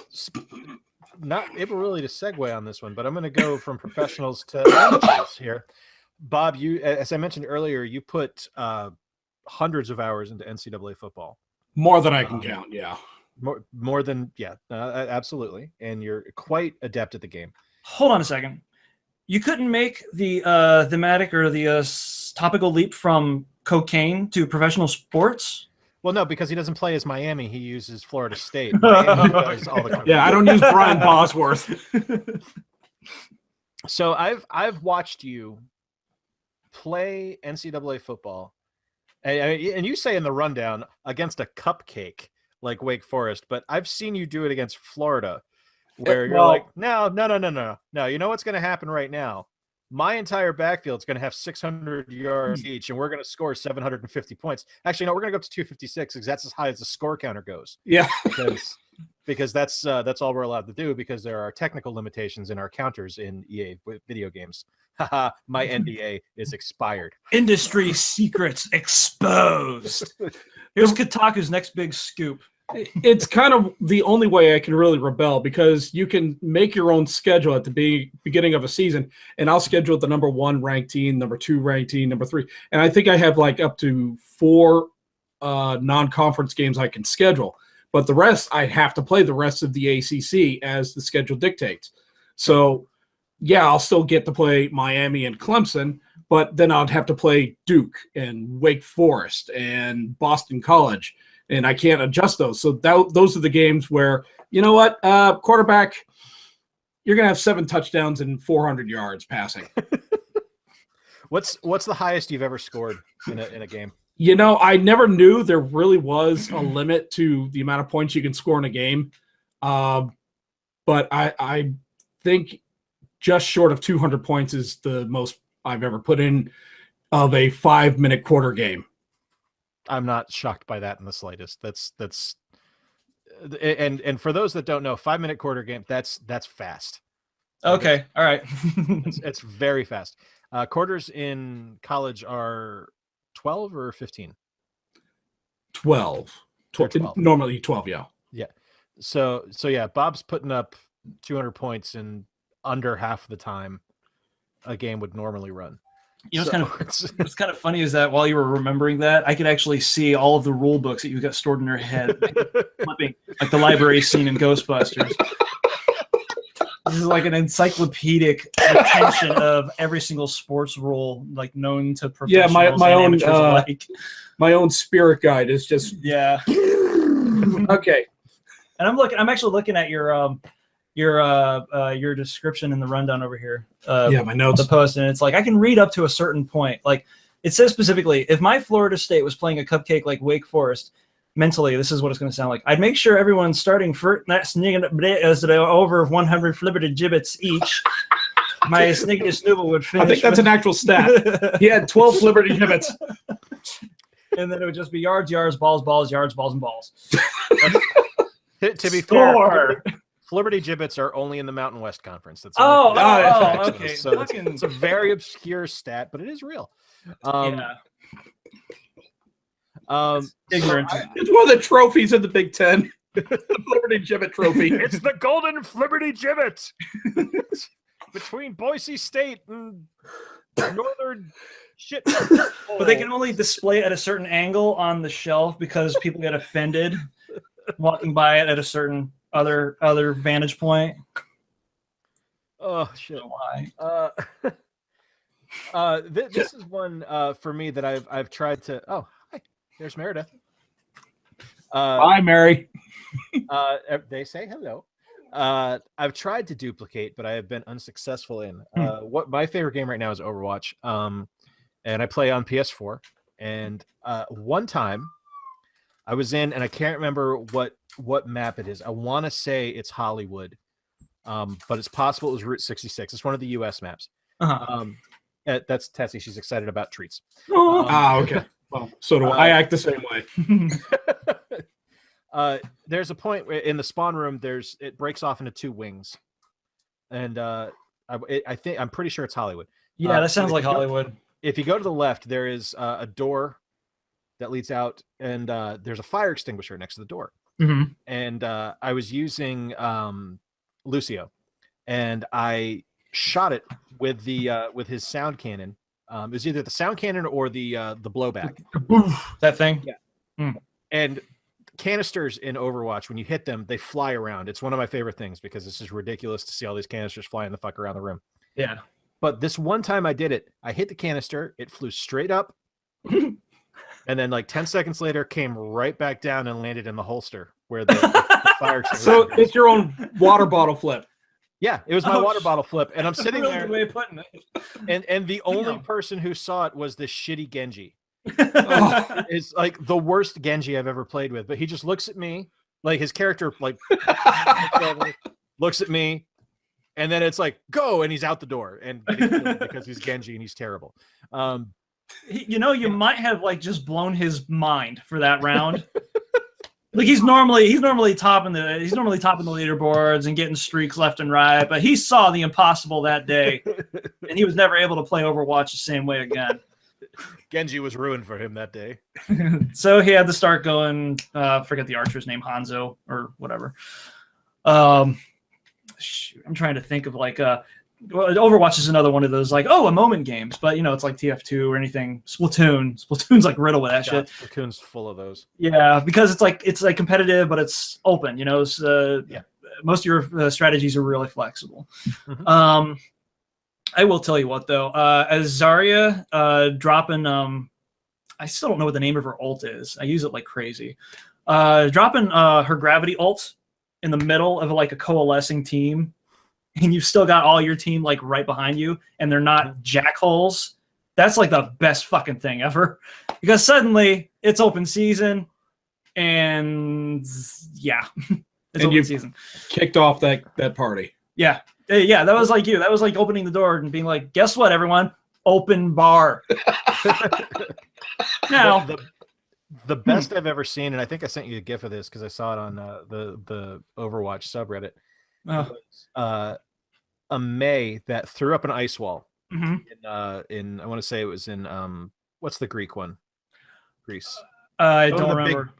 not able really to segue on this one, but I'm going to go from professionals to amateurs here. Bob, you, as I mentioned earlier, you put hundreds of hours into NCAA football. More than I can count, yeah. More than, yeah, absolutely. And you're quite adept at the game. Hold on a second. You couldn't make the thematic or the topical leap from cocaine to professional sports? Well, no, because he doesn't play as Miami. He uses Florida State. Miami does all the cocaine. Yeah, I don't use Brian Bosworth. So I've watched you play NCAA football, and you say in the rundown against a cupcake like Wake Forest, but I've seen you do it against Florida, where you're like, no. You know what's going to happen right now? My entire backfield's going to have 600 yards each, and we're going to score 750 points. Actually, no, we're going to go up to 256 because that's as high as the score counter goes. Yeah, because that's all we're allowed to do because there are technical limitations in our counters in EA video games. Haha, my NDA is expired. Industry secrets exposed. Here's Kotaku's next big scoop. It's kind of the only way I can really rebel because you can make your own schedule at the beginning of a season, and I'll schedule the number 1 ranked team, number 2 ranked team, number 3. And I think I have like up to 4 non-conference games I can schedule. But the rest, I have to play the rest of the ACC as the schedule dictates. So, yeah, I'll still get to play Miami and Clemson, but then I'd have to play Duke and Wake Forest and Boston College, and I can't adjust those. So those are the games where, you know what, quarterback, you're going to have 7 touchdowns and 400 yards passing. What's the highest you've ever scored in a game? You know, I never knew there really was a limit to the amount of points you can score in a game. But I think just short of 200 points is the most I've ever put in of a 5-minute quarter game. I'm not shocked by that in the slightest. That's and for those that don't know, 5-minute quarter game, that's fast. Okay. All right. Mm-hmm. It's very fast. Quarters in college are 12 or 15? 12. 12. Normally 12, yeah. Yeah. So yeah, Bob's putting up 200 points in under half the time a game would normally run. You know, what's kind of funny is that while you were remembering that, I could actually see all of the rule books that you got stored in your head, flipping like the library scene in Ghostbusters. This is like an encyclopedic retention of every single sports rule, like known to professionals. Yeah, my own alike. My own spirit guide is just okay. And I'm actually looking at your description in the rundown over here. My notes. The post, and it's like I can read up to a certain point. Like it says specifically, if my Florida State was playing a cupcake like Wake Forest, mentally, this is what it's going to sound like. I'd make sure everyone's starting for that snigging as over 100 flibberty gibbets each. My sniggity snooble would finish. I think that's an actual stat. He had 12 flibberty gibbets. And then it would just be yards, balls, yards, balls, and balls. To be fair, Flibberty Gibbets are only in the Mountain West Conference. That's okay. So it's a very obscure stat, but it is real. Ignorant. It's one of the trophies of the Big Ten. The Flibberty Gibbet trophy. It's the Golden Flibberty Gibbet between Boise State and Northern shit. But they can only display it at a certain angle on the shelf because people get offended walking by it at a certain other vantage point. Oh shit! Why? This is one for me that I've tried to. Oh, hi, there's Meredith. Bye, Mary. They say hello. I've tried to duplicate, but I have been unsuccessful in. What my favorite game right now is Overwatch. And I play on PS4. And one time I was in, and I can't remember what map it is. I want to say it's Hollywood, but it's possible it was Route 66. It's one of the U.S. maps. Uh-huh. That's Tessie. She's excited about treats. Okay. Well, so do I. Act the same way. There's a point where in the spawn room, it breaks off into two wings, and I'm pretty sure it's Hollywood. Yeah, that sounds like Hollywood. If you go to the left, there is a door that leads out, and there's a fire extinguisher next to the door. Mm-hmm. And I was using Lucio, and I shot it with his sound cannon. It was either the sound cannon or the blowback. That thing. Yeah. Mm. And canisters in Overwatch, when you hit them, they fly around. It's one of my favorite things because it's just ridiculous to see all these canisters flying the fuck around the room. Yeah. But this one time I did it, I hit the canister, it flew straight up, and then like 10 seconds later came right back down and landed in the holster where the fire. So it's your own water bottle flip. Yeah, it was my water bottle flip, and I'm sitting really there. Good way of putting it. And the only person who saw it was this shitty Genji. Oh. It's like the worst Genji I've ever played with. But he just looks at me, like his character, like looks at me, and then it's like go, and he's out the door, and because he's Genji and he's terrible. You might have like just blown his mind for that round. Like he's normally topping the leaderboards and getting streaks left and right, but he saw the impossible that day, and he was never able to play Overwatch the same way again. Genji was ruined for him that day. So he had to start going. Forget the archer's name, Hanzo or whatever. I'm trying to think of like Overwatch is another one of those like a moment games, but it's like TF2 or anything. Splatoon's like riddled with that shit. Splatoon's full of those. Yeah, because it's like competitive, but it's open. Yeah. Most of your strategies are really flexible. Mm-hmm. I will tell you what though, as Zarya dropping, I still don't know what the name of her ult is. I use it like crazy. Dropping her gravity ult in the middle of like a coalescing team. And you've still got all your team like right behind you, and they're not jackholes. That's like the best fucking thing ever, because suddenly it's open season, and yeah, it's open season. Kicked off that party. Yeah, that was like you. That was like opening the door and being like, "Guess what, everyone? Open bar." Now, the best I've ever seen, and I think I sent you a GIF of this because I saw it on the Overwatch subreddit. A May that threw up an ice wall in I want to say it was in what's the Greek one? Greece. I don't remember.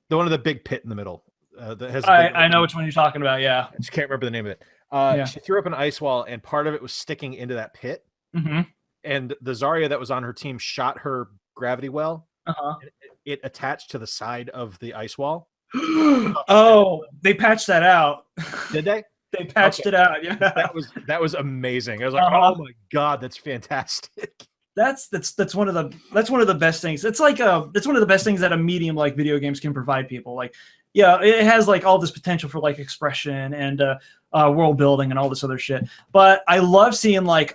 The one of the big pit in the middle. That has I know which one you're talking about. Yeah, I just can't remember the name of it. She threw up an ice wall, and part of it was sticking into that pit. Mm-hmm. And the Zarya that was on her team shot her gravity well. It attached to the side of the ice wall. Oh, they patched that out. Did they? They patched it out. Yeah, that was amazing. I was like, oh my god, that's fantastic. That's one of the best things. It's like it's one of the best things that a medium like video games can provide people. Like, yeah, it has like all this potential for like expression and world building and all this other shit. But I love seeing like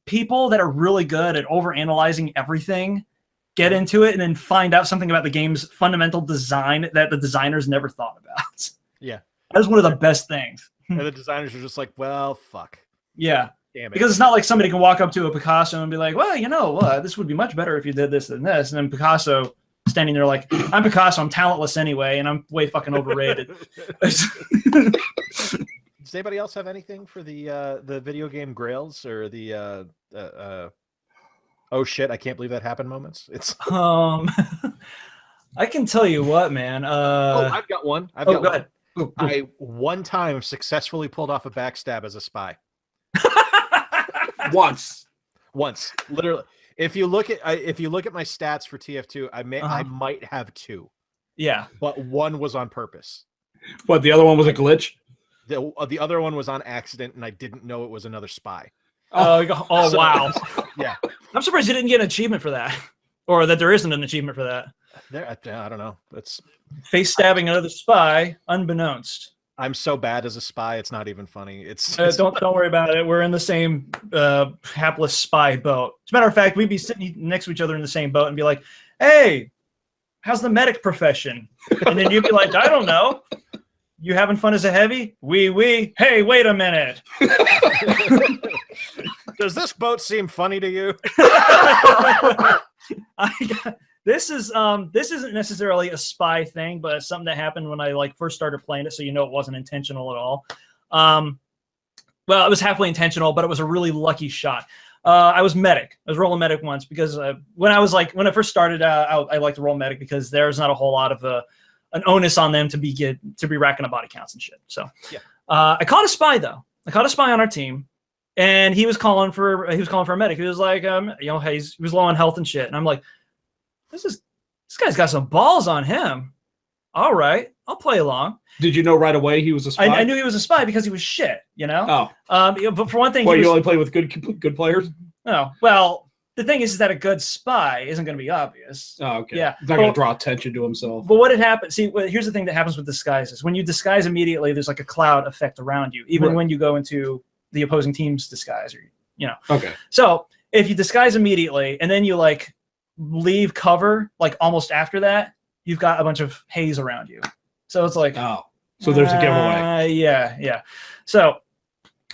people that are really good at overanalyzing everything get into it and then find out something about the game's fundamental design that the designers never thought about. Yeah. That's one of the best things. And the designers are just like, well, fuck. Yeah. Damn it. Because it's not like somebody can walk up to a Picasso and be like, well, this would be much better if you did this than this. And then Picasso standing there like, I'm Picasso, I'm talentless anyway, and I'm way fucking overrated. Does anybody else have anything for the video game grails or the oh shit, I can't believe that happened moments? It's I can tell you what, man. I've got one. Go ahead. Ooh. I one time successfully pulled off a backstab as a spy. Once, literally. If you look at my stats for TF2, I might have two. Yeah, but one was on purpose. What, the other one was a glitch? The other one was on accident, and I didn't know it was another spy. Wow. Yeah, I'm surprised you didn't get an achievement for that, or that there isn't an achievement for that. I don't know. That's face stabbing another spy, unbeknownst. I'm so bad as a spy. It's not even funny. It's don't worry about it. We're in the same hapless spy boat. As a matter of fact, we'd be sitting next to each other in the same boat and be like, "Hey, how's the medic profession?" And then you'd be like, "I don't know. You having fun as a heavy? We. Hey, wait a minute. Does this boat seem funny to you? This isn't necessarily a spy thing, but it's something that happened when I first started playing it, so it wasn't intentional at all. Well, it was halfway intentional, but it was a really lucky shot. I was medic. I was rolling medic once because when I first started out, I liked to roll medic because there's not a whole lot of an onus on them to be racking up body counts and shit. So yeah. I caught a spy though. I caught a spy on our team, and he was calling for a medic. He was like, he was low on health and shit, and I'm like, this guy's got some balls on him. All right, I'll play along. Did you know right away he was a spy? I knew he was a spy because he was shit, Oh. But for one thing, you only play with good players? No. Well, the thing is that a good spy isn't going to be obvious. Oh, okay. Yeah. He's not going to draw attention to himself. But what had happened? See, here's the thing that happens with disguises. When you disguise immediately, there's like a cloud effect around you, even when you go into the opposing team's disguise, Okay. So if you disguise immediately and then you leave cover almost after that, you've got a bunch of haze around you. So it's like, oh, so there's a giveaway. Yeah. So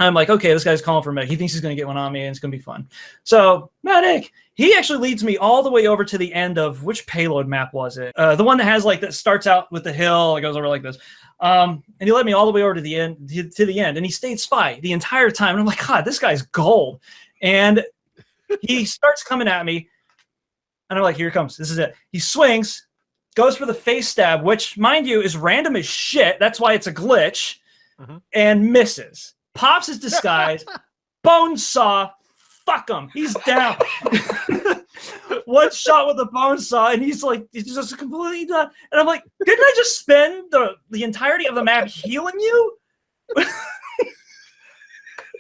I'm like, okay, this guy's calling for medic. He thinks he's going to get one on me and it's going to be fun. So medic, he actually leads me all the way over to the end of which payload map was it? The one that has that starts out with the hill, it goes over like this. And he led me all the way over to the end, and he stayed spy the entire time. And I'm like, God, this guy's gold. And he starts coming at me. And I'm like, here it comes. This is it. He swings, goes for the face stab, which, mind you, is random as shit. That's why it's a glitch. And misses. Pops his disguise. Bone saw. Fuck him. He's down. One shot with a bone saw, and he's just completely done. And I'm like, didn't I just spend the entirety of the map healing you?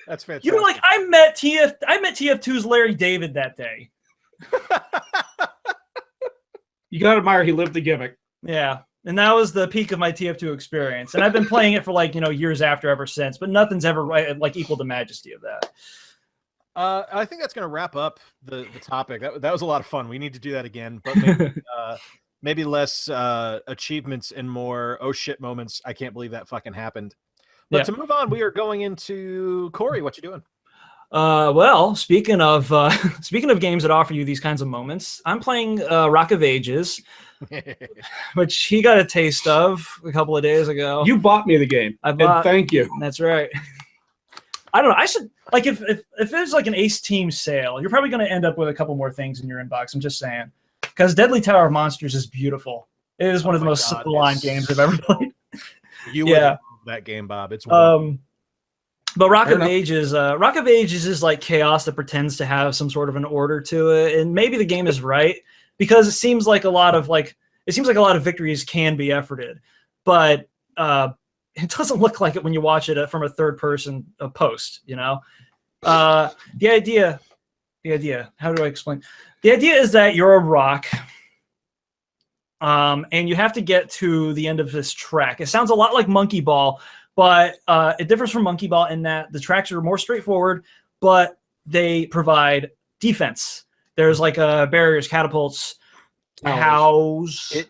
That's fantastic. You were like, I met TF2's Larry David that day. You gotta admire he lived the gimmick. Yeah. And that was the peak of my TF2 experience. And I've been playing it for years ever since, but nothing's ever equal the majesty of that. I think that's going to wrap up the topic. That was a lot of fun. We need to do that again, but maybe, maybe less achievements and more oh shit moments. I can't believe that fucking happened. But to move on, we are going into Corey. What you doing? Well, speaking of games that offer you these kinds of moments, I'm playing Rock of Ages, which he got a taste of a couple of days ago. You bought me the game. And thank you. That's right. I don't know. I should if there's an Ace Team sale, you're probably going to end up with a couple more things in your inbox. I'm just saying, because Deadly Tower of Monsters is beautiful. It is one of the most sublime games I've ever played. You would love that game, Bob. It's but Rock of Ages is like chaos that pretends to have some sort of an order to it, and maybe the game is right because it seems like a lot of victories can be efforted, but it doesn't look like it when you watch it from a third person post. The idea. How do I explain? The idea is that you're a rock. And you have to get to the end of this track. It sounds a lot like Monkey Ball, but it differs from Monkey Ball in that the tracks are more straightforward, but they provide defense. There's barriers, catapults, cows,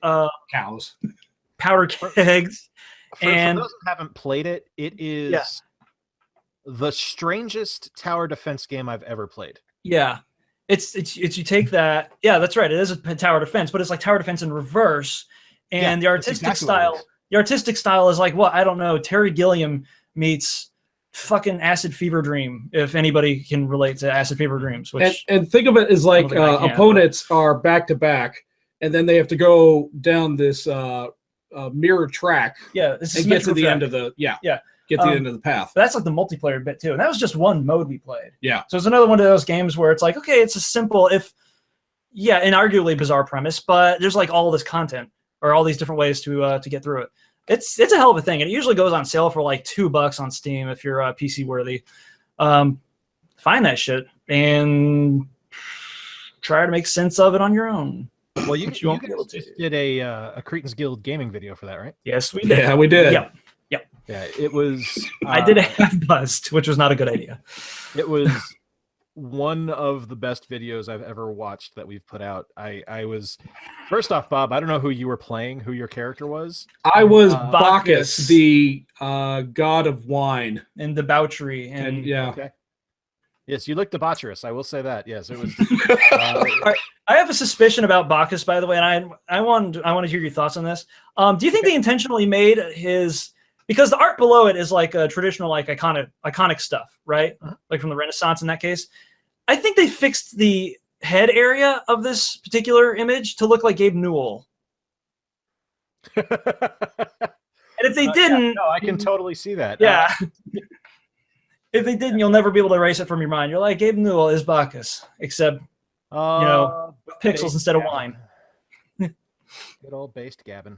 powder kegs. For those who haven't played it, it is the strangest tower defense game I've ever played. Yeah. It's you take that. Yeah, that's right. It is a tower defense, but it's like tower defense in reverse. And the artistic style is like what? I don't know. Terry Gilliam meets fucking Acid Fever Dream, if anybody can relate to Acid Fever Dreams. Which and think of it as opponents are back to back, and then they have to go down this mirror track. Yeah, and get to the end of the Get to the end of the path. That's like the multiplayer bit too. And that was just one mode we played. Yeah. So it's another one of those games where it's like, okay, it's a simple, and arguably bizarre premise, but there's all this content or all these different ways to get through it. It's a hell of a thing. And it usually goes on sale for $2 on Steam if you're PC worthy. Find that shit and try to make sense of it on your own. Well, you won't be able to. Did a Cretins Guild gaming video for that, right? Yes, we did. Yeah, we did. Yep. Yeah, it was. I did a half bust, which was not a good idea. It was one of the best videos I've ever watched that we've put out. I was first off, Bob. I don't know who you were playing, who your character was. I was Bacchus. Bacchus, the god of wine. And debauchery. And yeah. Okay. Yes, you look debaucherous. I will say that. Yes, it was. I have a suspicion about Bacchus, by the way, and I want to hear your thoughts on this. Do you think they intentionally made his, because the art below it is like a traditional, like iconic stuff, right? Like from the Renaissance in that case. I think they fixed the head area of this particular image to look like Gabe Newell. And if they didn't, yeah, no, I can totally see that. Yeah. If they didn't, you'll never be able to erase it from your mind. You're like, Gabe Newell is Bacchus, except with pixels instead of wine. Good old based Gavin.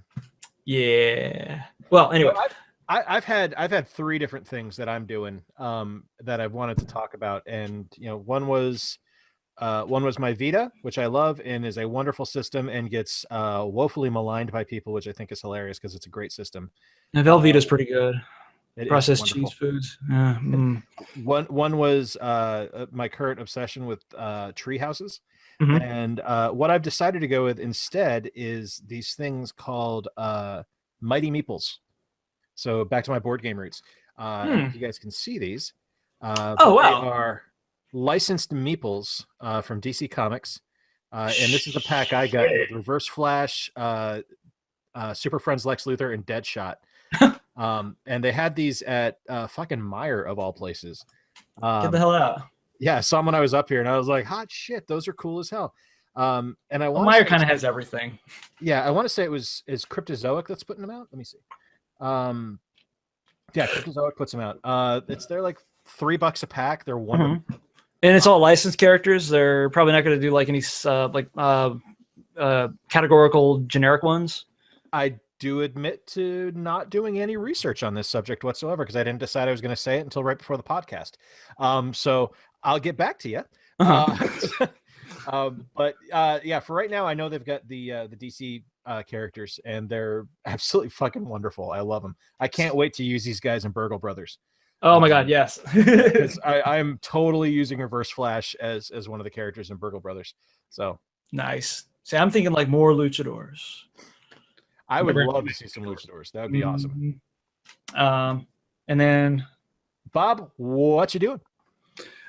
Yeah. Well, anyway. So I've had three different things that I'm doing that I've wanted to talk about, and one was my Vita, which I love and is a wonderful system and gets woefully maligned by people, which I think is hilarious because it's a great system. Now, Velveeta's pretty good. It Processed cheese foods. One was my current obsession with tree houses. Mm-hmm. And what I've decided to go with instead is these things called Mighty Meeples. So back to my board game roots. You guys can see these. Oh, wow. They are licensed meeples from DC Comics. And this is the pack I got with Reverse Flash, Super Friends Lex Luthor, and Deadshot. And they had these at fucking Meyer of all places. Get the hell out. Yeah, I saw them when I was up here, and I was like, hot shit, those are cool as hell. And I want Meyer kind of has everything. Yeah, I want to say is Cryptozoic that's putting them out. Let me see. Yeah, Cryptozoic puts them out. They're like $3 a pack. They're wonderful. Mm-hmm. And it's all licensed characters. They're probably not going to do like any categorical generic ones. I do admit to not doing any research on this subject whatsoever because I didn't decide I was going to say it until right before the podcast. So I'll get back to you. But yeah, for right now, I know they've got the DC characters, and they're absolutely fucking wonderful. I love them. I can't wait to use these guys in Burgle Brothers. Oh my god, yes. I'm totally using Reverse Flash as one of the characters in Burgle Brothers. So nice. See, I'm thinking like more luchadors. I would love to see some luchadors. That would be awesome. And then Bob, what you doing?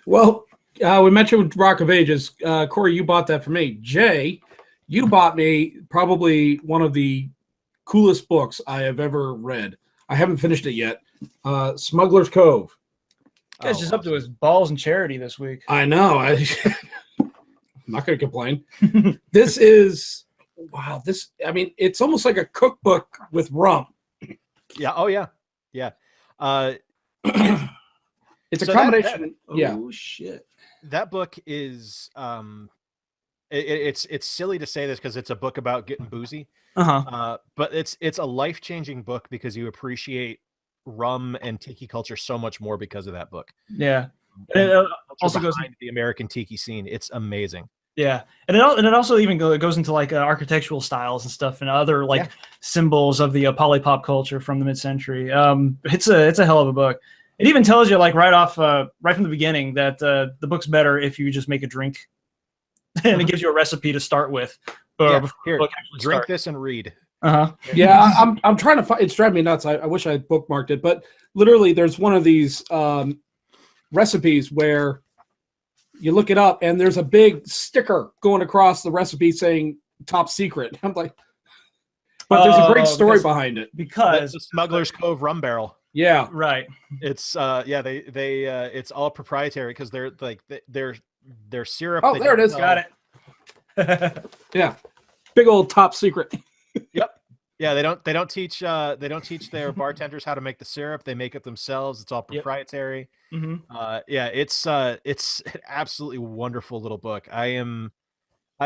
Well, we mentioned Rock of Ages. Corey, you bought that for me. Jay, you bought me probably one of the coolest books I have ever read. I haven't finished it yet. Smuggler's Cove. Guy's just up to his balls in charity this week. I know. I'm not going to complain. This is wow. I mean, it's almost like a cookbook with rum. Yeah. Oh yeah. Yeah. It's a combination. Oh shit. That book is it's silly to say this because it's a book about getting boozy. But it's a life-changing book because you appreciate rum and tiki culture so much more because of that book. Yeah. And it also goes into the American tiki scene. It's amazing. Yeah, and it also even goes into like architectural styles and stuff and other like symbols of the polypop culture from the mid-century. It's a hell of a book. It even tells you like right from the beginning that the book's better if you just make a drink, and it gives you a recipe to start with. Here, drink this and read. Yeah, I'm trying to find. It's driving me nuts. I wish I bookmarked it, but literally, there's one of these recipes where you look it up, and there's a big sticker going across the recipe saying "Top Secret." I'm like, but there's a great story behind it because the Smuggler's Cove rum barrel. Yeah, right. It's they it's all proprietary because they're like their syrup. Oh, there it is. Got it. Yeah, big old Top Secret. Yep. Yeah, they don't teach their bartenders how to make the syrup. They make it themselves. It's all proprietary. Yeah, it's an absolutely wonderful little book. I'm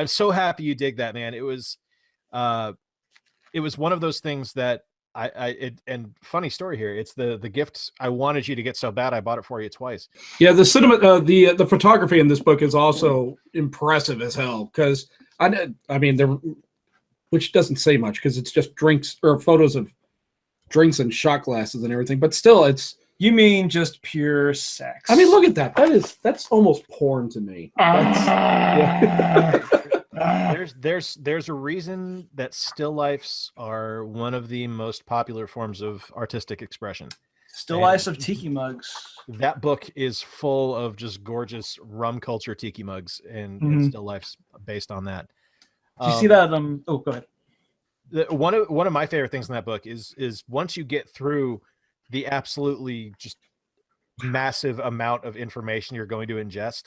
so happy you dig that, man. It was one of those things that and funny story here. It's the gift I wanted you to get so bad I bought it for you twice. Yeah, the cinema, the photography in this book is also impressive as hell because I mean which doesn't say much because it's just drinks or photos of drinks and shot glasses and everything, but still, it's. You mean just pure sex? I mean, look at that. That's almost porn to me. Yeah. There's a reason that still lifes are one of the most popular forms of artistic expression. Still lifes of tiki mugs. That book is full of just gorgeous rum culture tiki mugs, and still life's based on that. Do you see that? Oh, go ahead. One of my favorite things in that book is once you get through the absolutely just massive amount of information you're going to ingest,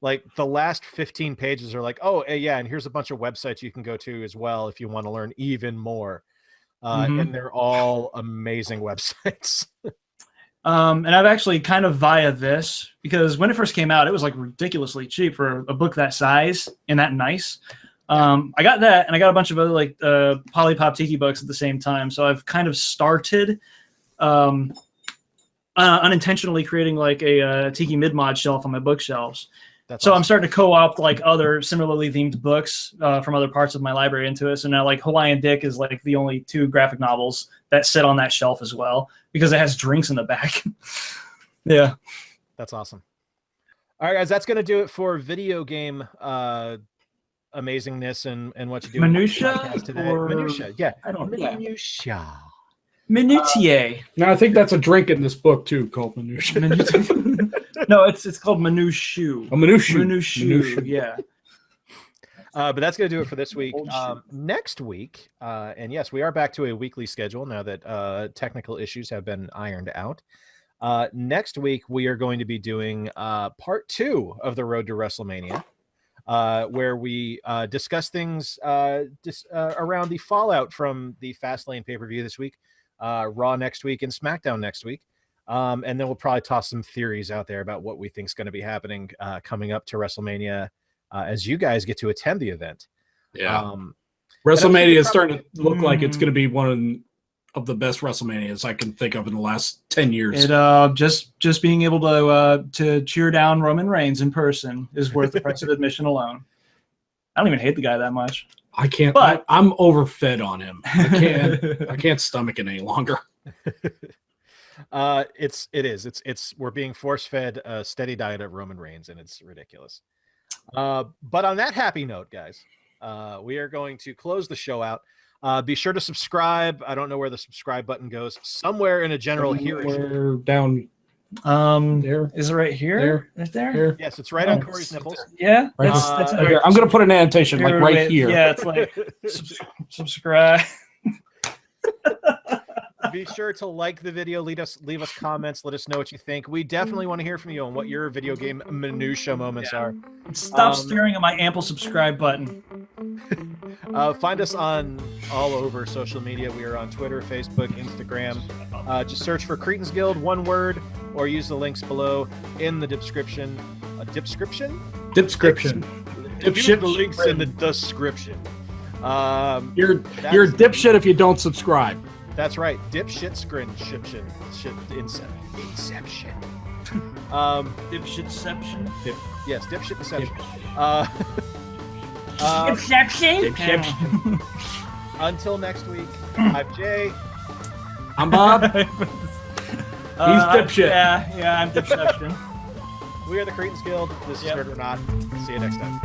like the last 15 pages are like, oh yeah, and here's a bunch of websites you can go to as well if you want to learn even more. And they're all amazing websites. And I've actually kind of via this, because when it first came out, it was like ridiculously cheap for a book that size and that nice. I got that, and I got a bunch of other like Polypop Tiki books at the same time. So I've kind of started unintentionally creating like a Tiki mid-mod shelf on my bookshelves. That's so awesome. I'm starting to co-opt like other similarly themed books from other parts of my library into it. So now like Hawaiian Dick is like the only 2 graphic novels that sit on that shelf as well, because it has drinks in the back. Yeah. That's awesome. All right, guys, that's going to do it for video game amazingness and what you do. Minutia today. or... Minutia, yeah. I don't know. Minutia. Minutiae. No, I think that's a drink in this book too, called Minutia. No, it's called Minutiae. A Minutia. Minutiae, yeah. But that's going to do it for this week. Next week, and yes, we are back to a weekly schedule now that technical issues have been ironed out. Next week, we are going to be doing part 2 of the Road to WrestleMania, where we discuss things around the fallout from the Fastlane pay-per-view this week, Raw next week, and SmackDown next week. And then we'll probably toss some theories out there about what we think is going to be happening coming up to WrestleMania as you guys get to attend the event. Yeah. WrestleMania is starting to look like it's going to be one of the best WrestleManias I can think of in the last 10 years. It just being able to cheer down Roman Reigns in person is worth the price of admission alone. I don't even hate the guy that much. I can't. But I'm overfed on him. I can't stomach it any longer. We're being force fed a steady diet of Roman Reigns, and it's ridiculous. But on that happy note, guys, we are going to close the show out. Be sure to subscribe. I don't know where the subscribe button goes. Somewhere in a general here. Down. There. Is it right here? There. Right there? Here. Yes, it's right on Corey's nipples. Yeah. Right That's here. I'm going to put an annotation like right here. Yeah, it's like subscribe. Be sure to like the video, leave us comments, let us know what you think. We definitely want to hear from you on what your video game minutia moments are. Stop staring at my ample subscribe button. Find us on all over social media. We are on Twitter, Facebook, Instagram. Just search for Cretins Guild, one word, or use the links below in the description. Description? Description. Use the links in the description. You're a dipshit if you don't subscribe. That's right. Dipshitception. Inception. Dipshitception? Yes, dipshitception. Inception? Until next week, I'm Jay. I'm Bob. He's dipshit. Yeah, I'm dipshitception. We are the Cretins Guild. This is Heard or Not. See you next time.